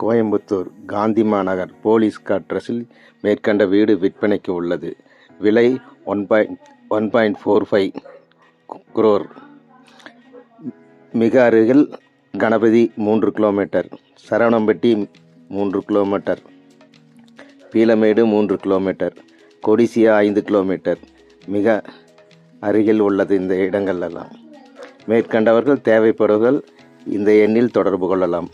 கோயம்புத்தூர் காந்தி மாநகர் போலீஸ் அட்ரஸில் மேற்கண்ட வீடு விற்பனைக்கு உள்ளது. விலை 1.45 crore. மிக அருகில் Ganapathy 3 kilometre, Saravanampatti 3 kilometre, Peelamedu 3 kilometre, Codissia 5 kilometre மிக அருகில் உள்ளது. இந்த இடங்கள் எல்லாம் மேற்கண்டவர்கள் தேவைப்படுவர்கள் இந்த எண்ணில் தொடர்பு கொள்ளலாம்.